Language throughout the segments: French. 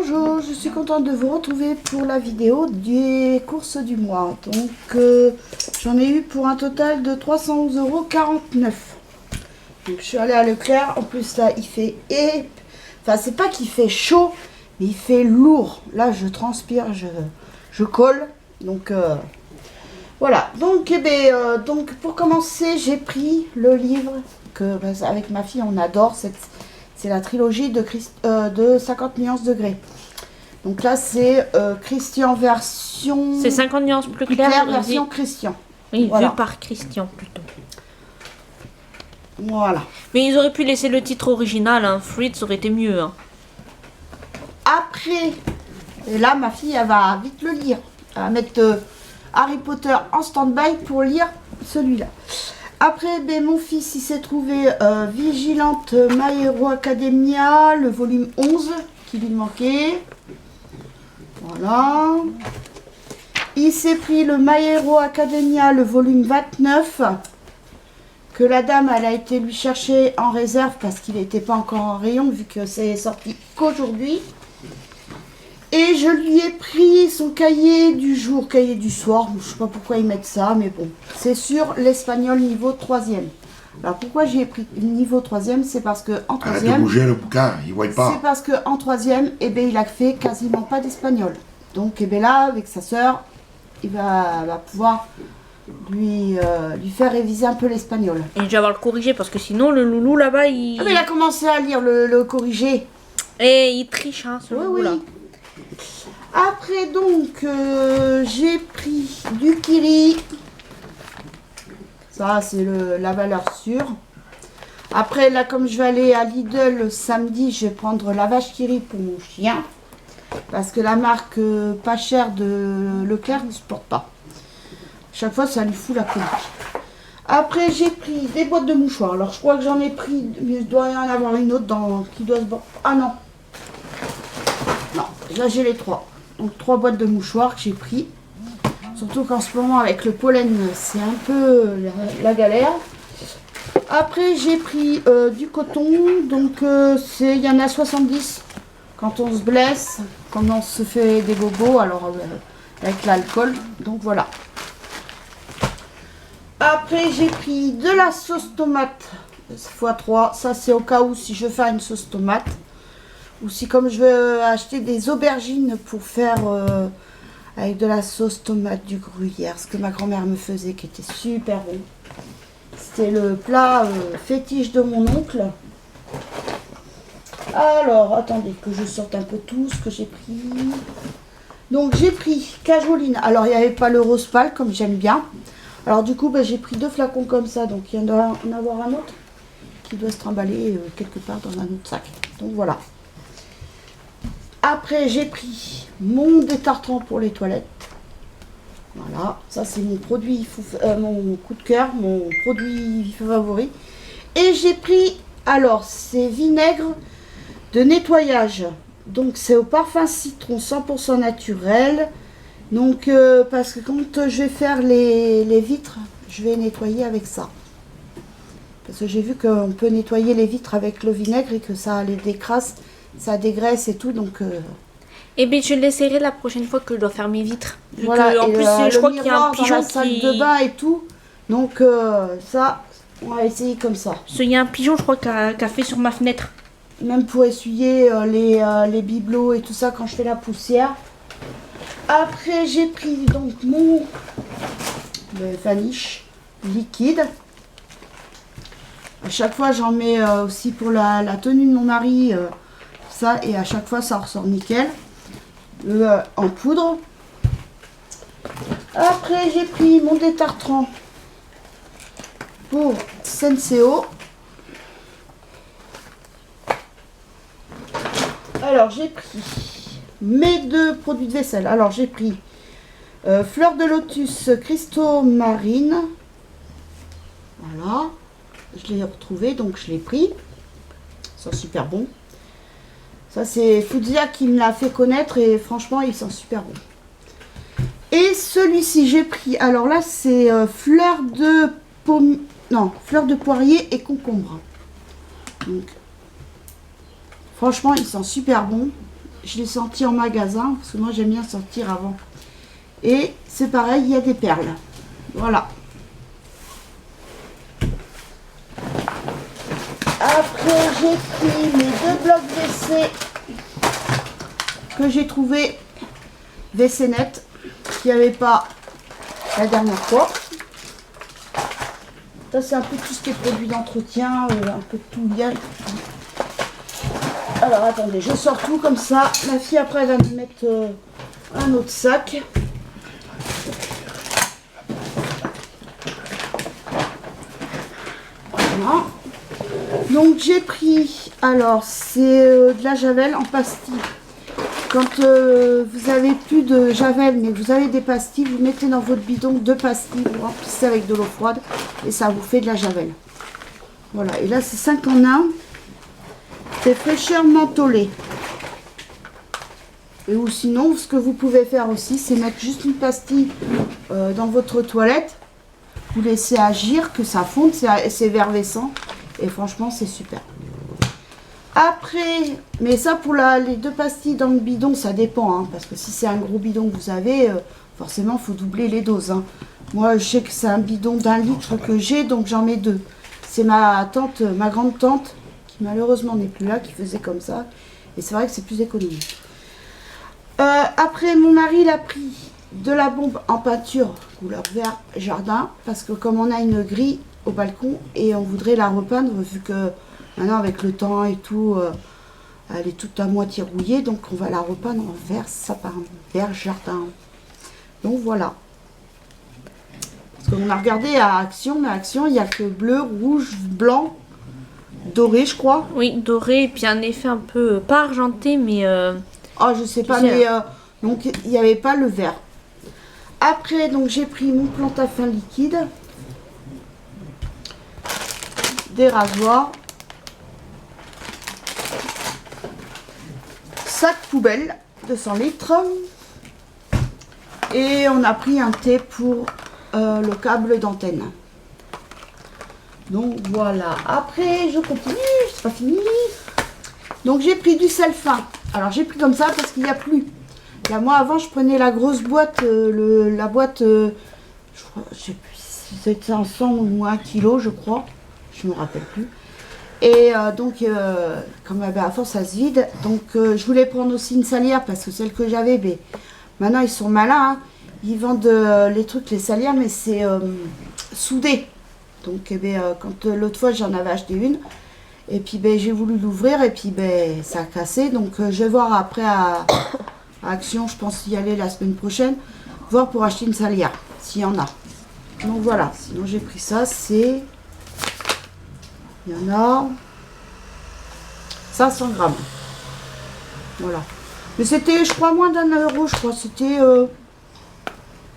Bonjour, je suis contente de vous retrouver pour la vidéo des courses du mois. Donc j'en ai eu pour un total de 311,49 €. Donc je suis allée à Leclerc. En plus là il fait enfin c'est pas qu'il fait chaud, mais il fait lourd. Là je transpire, je colle. Donc voilà. Donc, donc pour commencer j'ai pris le livre que avec ma fille on adore. C'est la trilogie de 50 nuances de Grey. Donc là, c'est Christian version... C'est 50 nuances plus claires version Christian. Oui, voilà. Vu par Christian plutôt. Voilà. Mais ils auraient pu laisser le titre original, hein. Fruit, ça aurait été mieux. Hein. Après, et là, ma fille, elle va vite le lire. Elle va mettre Harry Potter en stand-by pour lire celui-là. Après, mon fils, il s'est trouvé Vigilante My Hero Academia, le volume 11, qui lui manquait. Voilà. Il s'est pris le My Hero Academia, le volume 29, que la dame, elle a été lui chercher en réserve parce qu'il n'était pas encore en rayon, vu que c'est sorti qu'aujourd'hui. Et je lui ai pris son cahier du jour, cahier du soir. Je ne sais pas pourquoi ils mettent ça, mais bon. C'est sur l'espagnol niveau 3e. Alors pourquoi j'ai pris niveau 3e? C'est parce que en 3e... Arrête de bouger le bouquin, il ne voit pas. C'est parce qu'en 3e, il a fait quasiment pas d'espagnol. Donc là, avec sa sœur, il va pouvoir lui faire réviser un peu l'espagnol. Et je vais avoir le corrigé parce que sinon le loulou là-bas il... Ah, mais il a commencé à lire le corrigé. Et il triche, hein, ce loulou-là. Oui. Après donc j'ai pris du Kiri. Ça c'est la valeur sûre. Après là comme je vais aller à Lidl samedi, je vais prendre la vache Kiri pour mon chien. Parce que la marque pas chère de Leclerc ne supporte pas. Chaque fois ça lui fout la colique. Après j'ai pris des boîtes de mouchoirs. Alors je crois que j'en ai pris, mais il doit y en avoir une autre qui doit se... Ah non. Non, là j'ai les 3. Donc 3 boîtes de mouchoirs que j'ai pris. Surtout qu'en ce moment avec le pollen c'est un peu la galère. Après j'ai pris du coton. Donc il y en a 70 quand on se blesse, quand on se fait des bobos, alors avec l'alcool. Donc voilà. Après j'ai pris de la sauce tomate x3. Ça c'est au cas où si je veux faire une sauce tomate. Ou si comme je veux acheter des aubergines pour faire avec de la sauce tomate du gruyère, ce que ma grand-mère me faisait qui était super bon. C'était le plat fétiche de mon oncle. Alors, attendez que je sorte un peu tout ce que j'ai pris. Donc j'ai pris cajoline. Alors il n'y avait pas le rose pâle comme j'aime bien. Alors du coup j'ai pris 2 flacons comme ça. Donc il y en doit en avoir un autre qui doit se trimballer quelque part dans un autre sac. Donc voilà. Après, j'ai pris mon détartrant pour les toilettes. Voilà, ça c'est mon produit, mon coup de cœur, mon produit favori. Et j'ai pris, alors, c'est vinaigre de nettoyage. Donc, c'est au parfum citron 100% naturel. Donc, parce que quand je vais faire les vitres, je vais nettoyer avec ça. Parce que j'ai vu qu'on peut nettoyer les vitres avec le vinaigre et que ça les décrasse. Ça dégraisse et tout, donc... Eh bien, je l'essayerai la prochaine fois que je dois faire mes vitres. Voilà, en plus, je crois qu'il y a un pigeon dans la salle de bain et tout. Donc, ça, on va essayer comme ça. Il y a un pigeon, je crois, qui a fait sur ma fenêtre. Même pour essuyer les bibelots et tout ça quand je fais la poussière. Après, j'ai pris donc mon vanish liquide. À chaque fois, j'en mets aussi pour la tenue de mon mari... ça, et à chaque fois ça ressort nickel en poudre. Après j'ai pris mon détartrant pour Senseo. Alors j'ai pris mes 2 produits de vaisselle. Alors j'ai pris fleur de lotus cristaux marine. Voilà, je l'ai retrouvé donc je l'ai pris. Ils sont super bons. Ça c'est Fuzia qui me l'a fait connaître et franchement ils sont super bons. Et celui-ci j'ai pris, alors là c'est fleur de poirier et concombre. Donc franchement ils sont super bons. je l'ai sorti en magasin, parce que moi j'aime bien sortir avant. Et c'est pareil, il y a des perles. Voilà. Après, j'ai pris mes 2 blocs WC que j'ai trouvé WC net, qu'il n'y avait pas la dernière fois. Ça, c'est un peu tout ce qui est produit d'entretien, un peu tout bien. Alors, attendez, je sors tout comme ça. Ma fille, après, elle va me mettre un autre sac. Voilà. Donc j'ai pris, alors c'est de la javel en pastille. Quand vous avez plus de javel mais que vous avez des pastilles, vous mettez dans votre bidon 2 pastilles, vous remplissez avec de l'eau froide et ça vous fait de la javel. Voilà, et là c'est 5 en 1. C'est fraîcheur mentholée. Et ou sinon, ce que vous pouvez faire aussi, c'est mettre juste une pastille dans votre toilette. Vous laissez agir, que ça fonde, c'est effervescent. Et franchement, c'est super. Après, mais ça pour les 2 pastilles dans le bidon, ça dépend. Hein, parce que si c'est un gros bidon que vous avez, forcément, il faut doubler les doses. Hein. Moi, je sais que c'est un bidon d'1 litre que j'ai, donc j'en mets 2. C'est ma tante, ma grande tante, qui malheureusement n'est plus là, qui faisait comme ça. Et c'est vrai que c'est plus économique. Après, mon mari, il a pris de la bombe en peinture couleur vert jardin. Parce que comme on a une grille au balcon et on voudrait la repeindre vu que maintenant avec le temps et tout elle est toute à moitié rouillée, donc on va la repeindre en vert sapin, vert jardin. Donc voilà, parce qu'on a regardé à Action, mais à Action il n'y a que bleu, rouge, blanc, doré je crois. Oui, doré et puis un effet un peu pas argenté mais oh je sais pas, mais donc il n'y avait pas le vert. Après donc j'ai pris mon plante à fin liquide, des rasoirs, sac poubelle de 100 litres et on a pris un thé pour le câble d'antenne. Donc voilà, après je continue, c'est pas fini. Donc j'ai pris du sel fin. Alors j'ai pris comme ça parce qu'il n'y a plus. Et moi avant je prenais la grosse boîte, la boîte, je sais plus si c'était 500 ou 1 kg je crois. Je me rappelle plus. Et donc, comme à force ça se vide, donc je voulais prendre aussi une salière parce que celle que j'avais, ben, maintenant ils sont malins, hein. Ils vendent les trucs, les salières, mais c'est soudé. Donc, quand l'autre fois j'en avais acheté une, et puis ben, j'ai voulu l'ouvrir et puis ben, ça a cassé. Donc, je vais voir après à Action, je pense y aller la semaine prochaine, voir pour acheter une salière, s'il y en a. Donc voilà, sinon j'ai pris ça, c'est. Il y en a 500 grammes. Voilà. Mais c'était, je crois, moins d'1 €. Je crois c'était.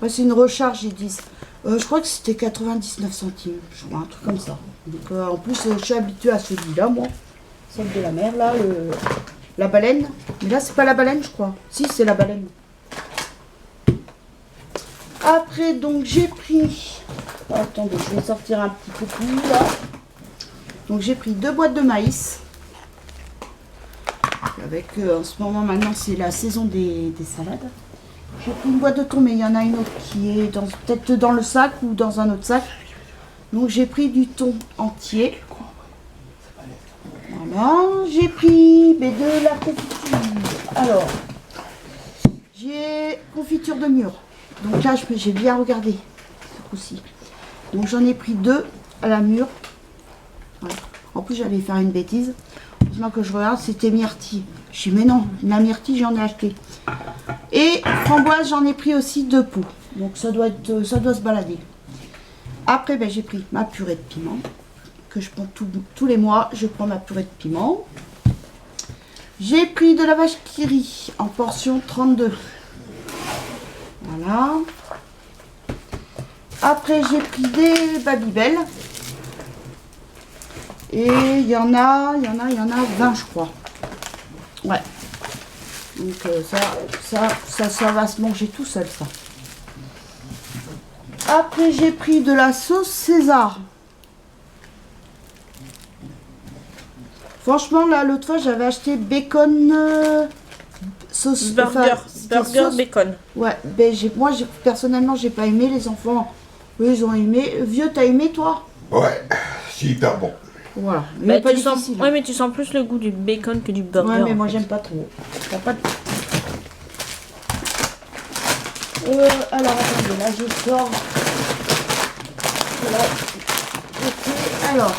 Ouais, c'est une recharge, ils disent. Je crois que c'était 99 centimes. Je crois, un truc comme ça. Donc, en plus, je suis habituée à celui-là, moi. Celle de la mer, là. La baleine. Mais là, c'est pas la baleine, je crois. Si, c'est la baleine. Après, donc, j'ai pris. Attendez, je vais sortir un petit peu plus, là. Donc j'ai pris 2 boîtes de maïs. Avec en ce moment maintenant c'est la saison des salades. J'ai pris une boîte de thon, mais il y en a une autre qui est peut-être dans le sac ou dans un autre sac. Donc j'ai pris du thon entier. Voilà, j'ai pris de la confiture. Alors, j'ai confiture de mûre. Donc là j'ai bien regardé ce coup-ci. Donc j'en ai pris 2 à la mûre. Voilà. En plus j'allais faire une bêtise. Heureusement que je regarde, c'était myrtille. Je dis mais non, la myrtille j'en ai acheté. Et framboise j'en ai pris aussi 2 pots. Donc ça doit se balader. Après ben, j'ai pris ma purée de piment. Que je prends tous les mois, je prends ma purée de piment. J'ai pris de la vache qui rit en portion 32. Voilà. Après j'ai pris des Babybel. Et il y en a 20 je crois. Ouais. Donc ça va se manger tout seul ça. Après j'ai pris de la sauce César. Franchement là l'autre fois j'avais acheté bacon sauce Burger, c'était burger sauce- bacon. Ouais, ben personnellement, j'ai pas aimé. Les enfants, eux, ils ont aimé. Vieux, t'as aimé, toi? Ouais, c'est hyper bon. Voilà. Il Bah, est pas tu sens... difficile. Ouais, mais tu sens plus le goût du bacon que du burger. Ouais, mais en moi, fait. j'aime pas trop. T'as pas de... alors, attendez, là, je sors. Voilà. Ok, alors,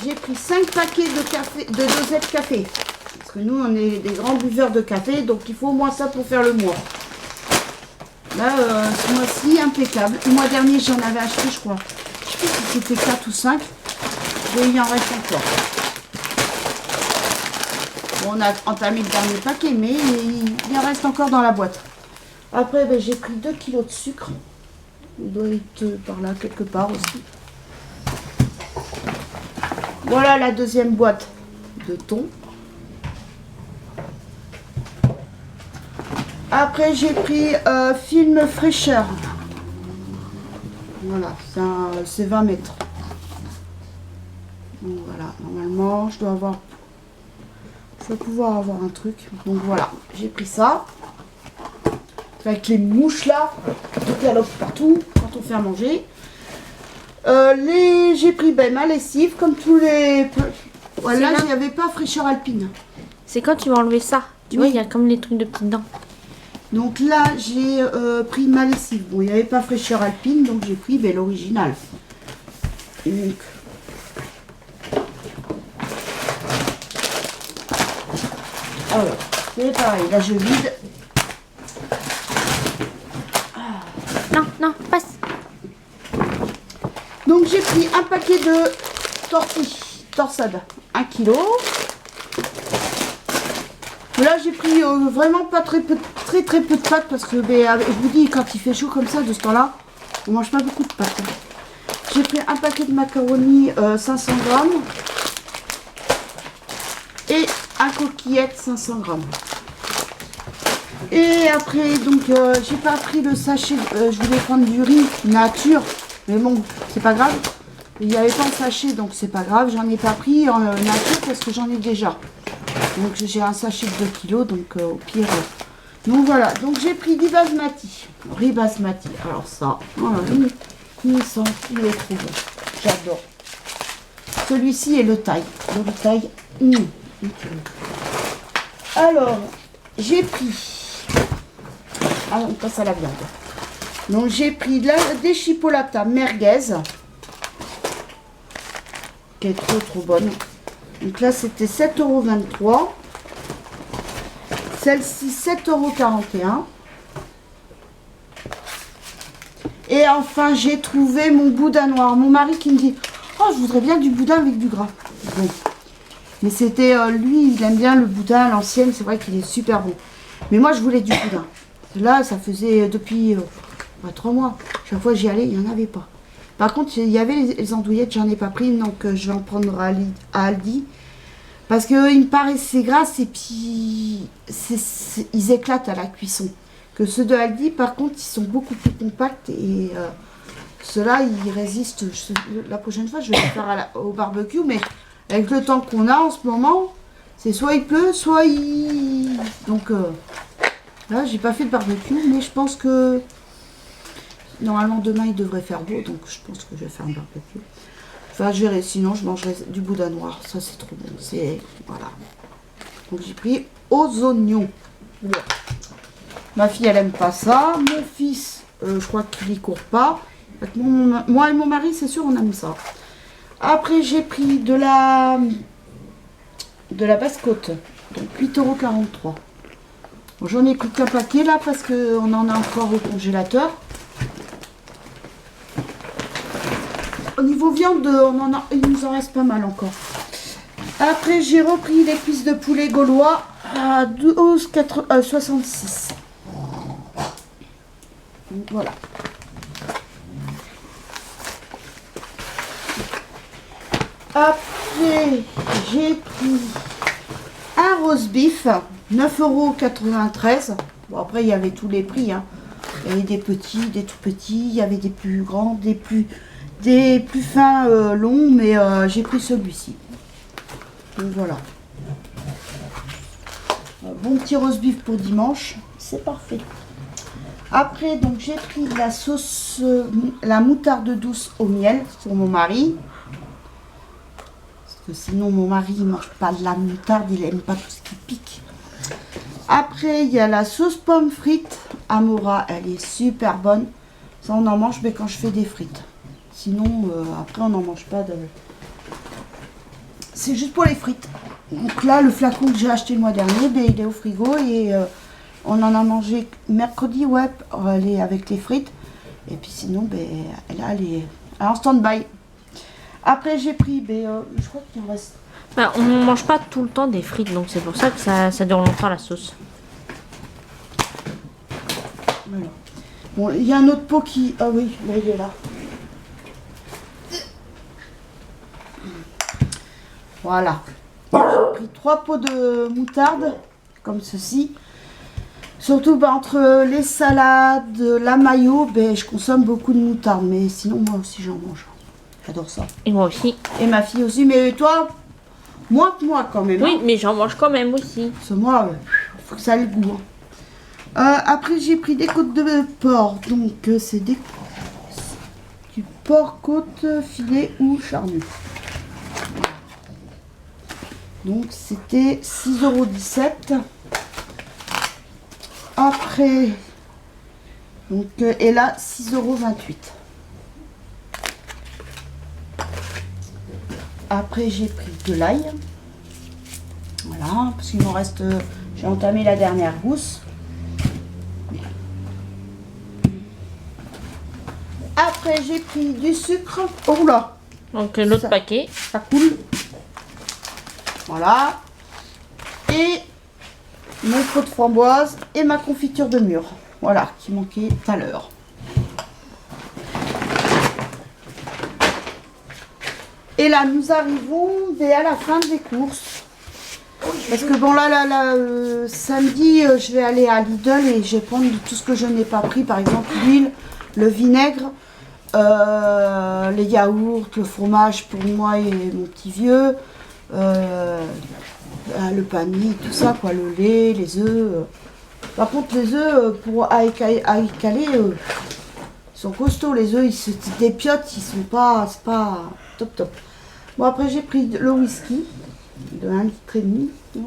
j'ai pris 5 paquets de café, de dosettes café. Parce que nous, on est des grands buveurs de café, donc il faut au moins ça pour faire le mois. Là, ce mois-ci, impeccable. Le mois dernier, j'en avais acheté, je crois. Je sais plus si c'était 4 ou 5. Et il en reste encore. Bon, on a entamé le dernier paquet, mais il en reste encore dans la boîte. Après, ben, j'ai pris 2 kilos de sucre. Il doit être par là, quelque part aussi. Voilà la deuxième boîte de thon. Après, j'ai pris film fraîcheur. Voilà, c'est 20 mètres. Donc voilà, normalement, je dois pouvoir avoir un truc. Donc voilà, j'ai pris ça. Avec les mouches là, qui galopent partout quand on fait à manger. J'ai pris ma lessive, comme tous les... Voilà, là. il n'y avait pas fraîcheur alpine. C'est quand tu vas enlever ça. Tu vois, Oui. il y a comme les trucs de petites dents. Donc là, j'ai pris ma lessive. Bon, il n'y avait pas fraîcheur alpine, donc j'ai pris l'original. Donc, alors, c'est pareil, là je vide. Non, non, passe. Donc j'ai pris un paquet de tortilles, torsade, 1 kg. Là j'ai pris vraiment pas très peu de pâtes parce que je vous dis quand il fait chaud comme ça de ce temps-là, on mange pas beaucoup de pâtes. J'ai pris un paquet de macaroni 500 grammes et un coquillette 500 grammes. Et après donc j'ai pas pris le sachet, je voulais prendre du riz nature, mais bon c'est pas grave. Il n'y avait pas en sachet donc c'est pas grave, j'en ai pas pris en nature parce que j'en ai déjà. Donc j'ai un sachet de 2 kg, donc au pire. Donc voilà, donc j'ai pris du basmati. Riz basmati. Alors ça, voilà, il est trop bon. J'adore. Celui-ci est le thaï. Le thaï. Alors, j'ai pris. Ah, on passe à la viande. Donc j'ai pris des chipolatas merguez. Qui est trop bonne. Donc là, c'était 7,23 €. Celle-ci, 7,41 €. Et enfin, j'ai trouvé mon boudin noir. Mon mari qui me dit « Oh, je voudrais bien du boudin avec du gras. » Bon. Mais c'était, lui, il aime bien le boudin à l'ancienne. C'est vrai qu'il est super bon. Mais moi, je voulais du boudin. Là, ça faisait depuis 3 mois. Chaque fois que j'y allais, il n'y en avait pas. Par contre, il y avait les andouillettes, j'en ai pas pris, donc je vais en prendre à Aldi. Parce qu'il me paraissait gras et puis ils éclatent à la cuisson. Que ceux de Aldi, par contre, ils sont beaucoup plus compacts et ceux-là, ils résistent. La prochaine fois, je vais les faire au barbecue, mais avec le temps qu'on a en ce moment, c'est soit il pleut, soit il... Donc là, j'ai pas fait de barbecue, mais je pense que... Normalement, demain, il devrait faire beau, donc je pense que je vais faire un barbecue. Enfin, je verrai, sinon, je mangerai du boudin noir. Ça, c'est trop bon. C'est... Voilà. Donc, j'ai pris aux oignons. Voilà. Ma fille, elle aime pas ça. Mon fils, je crois qu'il y court pas. Moi et mon mari, c'est sûr, on aime ça. Après, j'ai pris de la basse-côte. Donc, 8,43 €. Bon, j'en ai pris qu'un paquet, là, parce qu'on en a encore au congélateur. Au niveau viande, il nous en reste pas mal encore. Après, j'ai repris les cuisses de poulet gaulois à 12,66 €. Donc voilà. Après, j'ai pris un roast beef, 9,93 €. Bon, après, il y avait tous les prix. Hein. Il y avait des petits, des tout petits, il y avait des plus grands, des plus fins longs, mais j'ai pris celui-ci. Donc voilà. bon petit roast beef pour dimanche. C'est parfait. Après, donc j'ai pris de la sauce, la moutarde douce au miel pour mon mari. Parce que sinon, mon mari, il mange pas de la moutarde, il aime pas tout ce qui pique. Après, il y a la sauce pomme frites Amora, elle est super bonne. Ça, on en mange, mais quand je fais des frites. Sinon, après, on n'en mange pas de... C'est juste pour les frites. Donc là, le flacon que j'ai acheté le mois dernier, ben, il est au frigo et on en a mangé mercredi, ouais, avec les frites. Et puis sinon, ben, là, elle est en stand-by. Après, j'ai pris, ben, je crois qu'il en reste. Bah, on ne mange pas tout le temps des frites, donc c'est pour ça que ça dure longtemps la sauce. Voilà. Bon, il y a un autre pot qui... Ah oui, là, il est là. Voilà. J'ai pris 3 pots de moutarde, comme ceci. Surtout bah, entre les salades, la mayo, ben, je consomme beaucoup de moutarde. Mais sinon, moi aussi, j'en mange. J'adore ça. Et moi aussi. Et ma fille aussi. Mais toi, moins que moi quand même. Oui, Hein. mais j'en mange quand même aussi. Parce que moi, faut que ça ait le goût. Hein. Après, j'ai pris des côtes de porc. Donc, c'est du porc côte filet ou charnu. Donc, c'était 6,17 €. Après, donc, et là, 6,28 €. Après, j'ai pris de l'ail. Voilà, parce qu'il m'en reste... j'ai entamé la dernière gousse. Après, j'ai pris du sucre. Oh là, Donc l'autre Ça- paquet. ça coule. Voilà. Et mon pot de framboise et ma confiture de mûre. Voilà, qui manquait tout à l'heure. Et là, nous arrivons à la fin des courses. Parce que bon, là, samedi, je vais aller à Lidl et je vais prendre tout ce que je n'ai pas pris. Par exemple, l'huile, le vinaigre, les yaourts, le fromage pour moi et mon petit vieux, le panier, tout ça, quoi, le lait, les œufs. Par contre, les œufs, à écaler, ils sont costauds. Les œufs, c'est des piottes, ils sont pas, c'est pas top top. Bon, après, j'ai pris le whisky de 1,5 litre. Ouais,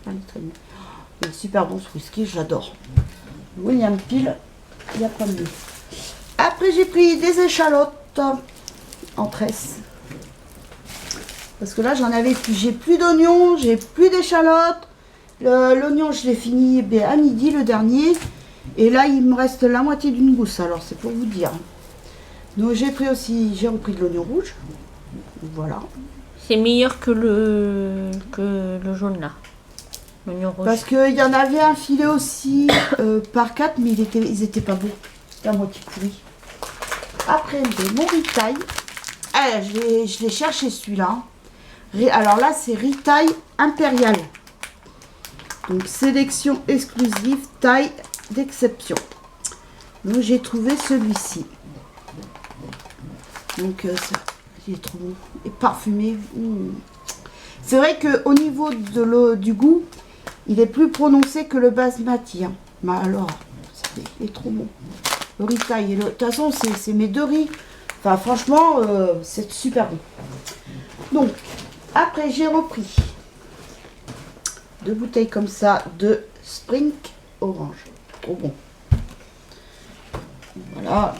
1,5 litre. Il est super bon ce whisky, j'adore. William Peel, il n'y a pas mieux. Après, j'ai pris des échalotes en tresse. Parce que là, j'en avais plus. J'ai plus d'oignons, j'ai plus d'échalotes. L'oignon, je l'ai fini à midi, le dernier. Et là, il me reste la moitié d'une gousse. Alors, c'est pour vous dire. Donc, j'ai repris de l'oignon rouge. Voilà. C'est meilleur que le jaune là. L'oignon rouge. Parce qu'il y en avait un filet aussi par 4, mais ils étaient pas beaux. C'était à moitié pourri. Après, mon ritaille. Ah, je l'ai cherché celui-là. Alors là, c'est ritaille impérial. Donc, sélection exclusive, taille d'exception. Donc, j'ai trouvé celui-ci. Donc, il est trop bon. Et parfumé. C'est vrai qu'au niveau du goût, il est plus prononcé que le basmati. Hein. Mais alors, il est trop bon. Le ritaille. De toute façon, c'est mes deux riz. Enfin, franchement, c'est super bon. Donc, après, j'ai repris 2 bouteilles comme ça de Spring Orange. Trop bon. Voilà.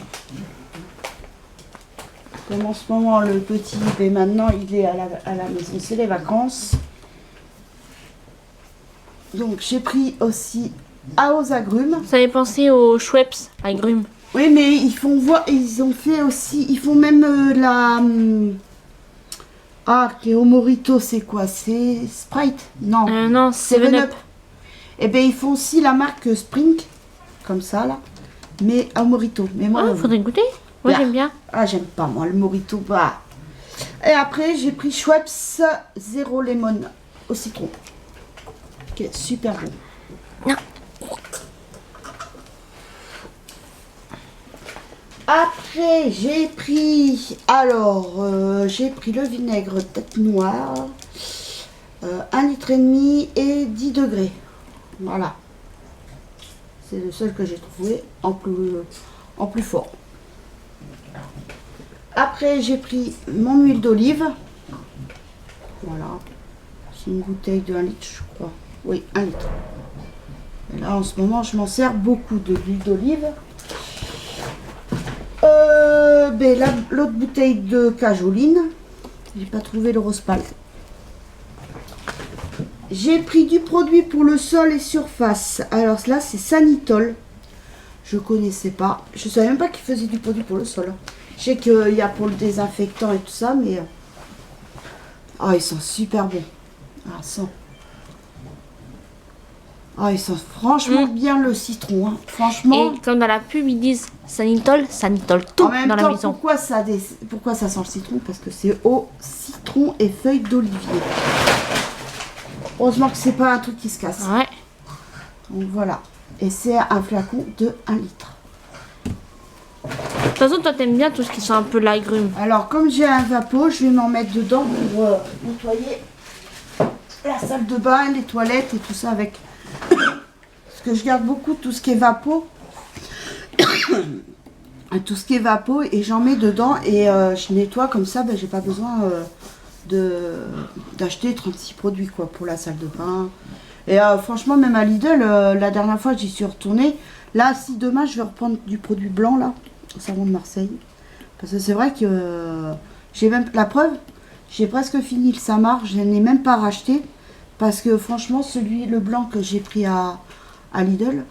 Comme en ce moment, le petit, et maintenant, il est à la maison. C'est les vacances. Donc, j'ai pris aussi aux agrumes. Ça avait pensé aux Schweppes agrumes. Oui, mais ils ont fait aussi, ils font même qui est au Morito, c'est quoi? C'est Sprite? Non. Non, 7-Up. Eh bien, ils font aussi la marque Spring, comme ça, là, mais au Morito. Mais moi, Ah, faudrait goûter. Moi, j'aime bien. Ah, j'aime pas, moi, le Morito, bah. Et après, j'ai pris Schweppes Zéro Lemon au citron. Qui est super bon. Non. Après, j'ai pris le vinaigre tête noire, 1,5 litre et 10 degrés. Voilà. C'est le seul que j'ai trouvé en plus fort. Après, j'ai pris mon huile d'olive. Voilà. C'est une bouteille de 1 litre, je crois. Oui, 1 litre. Et là, en ce moment, je m'en sers beaucoup de l'huile d'olive. L'autre bouteille de cajoline. J'ai pas trouvé le rose pâle. J'ai pris du produit pour le sol et surface. Alors là, c'est Sanitol. Je connaissais pas. Je savais même pas qu'il faisait du produit pour le sol. Je sais qu'il y a pour le désinfectant et tout ça, mais... Ah, ils sont super bons. Ah, ça. Ah, ils sont franchement bien le citron. Hein. Franchement. Et comme dans la pub, ils disent Sanitol, Sanitol tout En même dans la temps, maison. pourquoi ça sent le citron? Parce que c'est au citron et feuilles d'olivier. Heureusement que c'est pas un truc qui se casse. Ouais. Donc voilà. Et c'est un flacon de 1 litre. De toute façon, toi, t'aimes bien tout ce qui sent un peu l'agrume. Alors, comme j'ai un vapeau, je vais m'en mettre dedans pour nettoyer la salle de bain, les toilettes et tout ça avec. Parce que je garde beaucoup tout ce qui est vapeau. Tout ce qui est vapeau et j'en mets dedans et je nettoie comme ça, j'ai pas besoin d'acheter 36 produits quoi pour la salle de bain. Et franchement, même à Lidl, la dernière fois j'y suis retournée. Là, si demain je vais reprendre du produit blanc là, savon de Marseille. Parce que c'est vrai que j'ai même la preuve, j'ai presque fini le Samar, je n'ai même pas racheté. Parce que franchement, le blanc que j'ai pris à Lidl,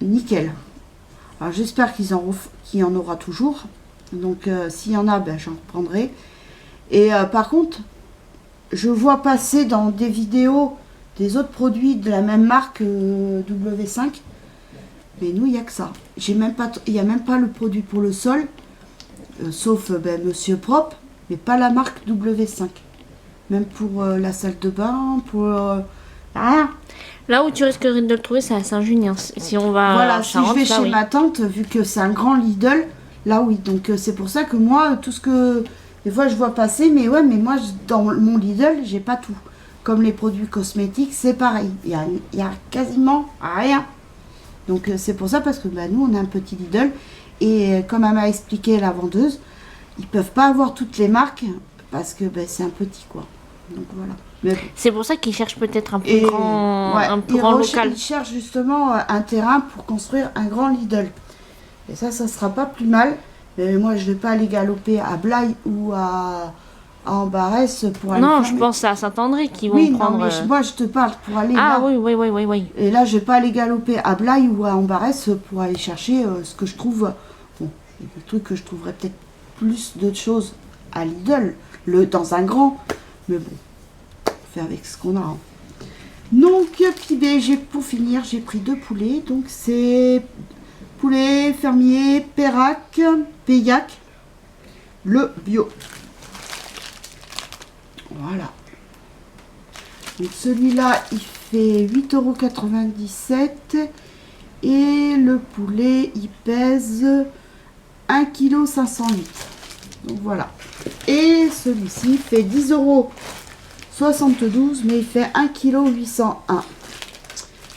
nickel. Alors j'espère qu'il y en aura toujours. Donc s'il y en a, j'en reprendrai. Et par contre, je vois passer dans des vidéos des autres produits de la même marque W5. Mais nous, il n'y a que ça. Il n'y a même pas le produit pour le sol. Sauf Monsieur Propre. Mais pas la marque W5. Même pour la salle de bain, pour rien. Là où tu risquerais de le trouver, c'est à Saint-Junien. Si on va voilà, si je vais chez ma tante, vu que c'est un grand Lidl, là oui. Donc c'est pour ça que moi, tout ce que... Des fois je vois passer, mais ouais, mais moi, dans mon Lidl, j'ai pas tout. Comme les produits cosmétiques, c'est pareil. Il y a quasiment rien. Donc c'est pour ça, parce que nous, on a un petit Lidl. Et comme elle m'a expliqué la vendeuse, ils peuvent pas avoir toutes les marques, parce que c'est un petit, quoi. Donc voilà. Mais c'est pour ça qu'ils cherchent peut-être un plus grand local. Ils cherchent justement un terrain pour construire un grand Lidl. Et ça sera pas plus mal. Mais moi, je vais pas aller galoper à Blaye ou à Ambarès pour aller. Non, je pense à Saint-André qui vont prendre. Non, mais moi, je te parle pour aller. Ah là. Oui. Et là, je vais pas aller galoper à Blaye ou à Ambarès pour aller chercher ce que je trouve. Bon, il y a des trucs que je trouverais peut-être plus d'autres choses à Lidl, dans un grand. Mais bon, on fait avec ce qu'on a. Hein. Donc, puis pour finir, j'ai pris 2 poulets. Donc, c'est poulet fermier Paillac, le bio. Voilà. Donc, celui-là, il fait 8,97 €. Et le poulet, il pèse 1,508 kg. Donc voilà. Et celui-ci fait 10,72 €, mais il fait 1,801 kg.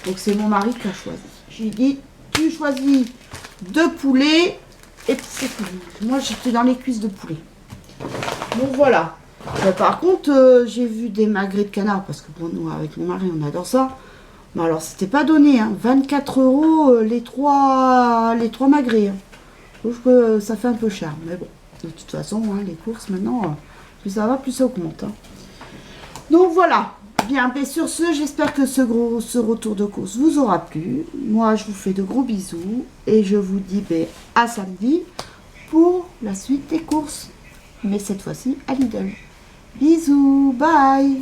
Donc c'est mon mari qui a choisi. J'ai dit, tu choisis 2 poulets et c'est tout. Moi j'étais dans les cuisses de poulet. Donc voilà. Par contre, j'ai vu des magrets de canard, parce que bon, nous avec mon mari on adore ça. Mais alors c'était pas donné, hein. 24 € les trois magrets. Hein. Je trouve que ça fait un peu cher, mais bon. De toute façon, hein, les courses maintenant, plus ça va, plus ça augmente. Hein. Donc voilà. Bien, mais sur ce, j'espère que ce retour de course vous aura plu. Moi, je vous fais de gros bisous et je vous dis à samedi pour la suite des courses. Mais cette fois-ci à Lidl. Bisous, bye.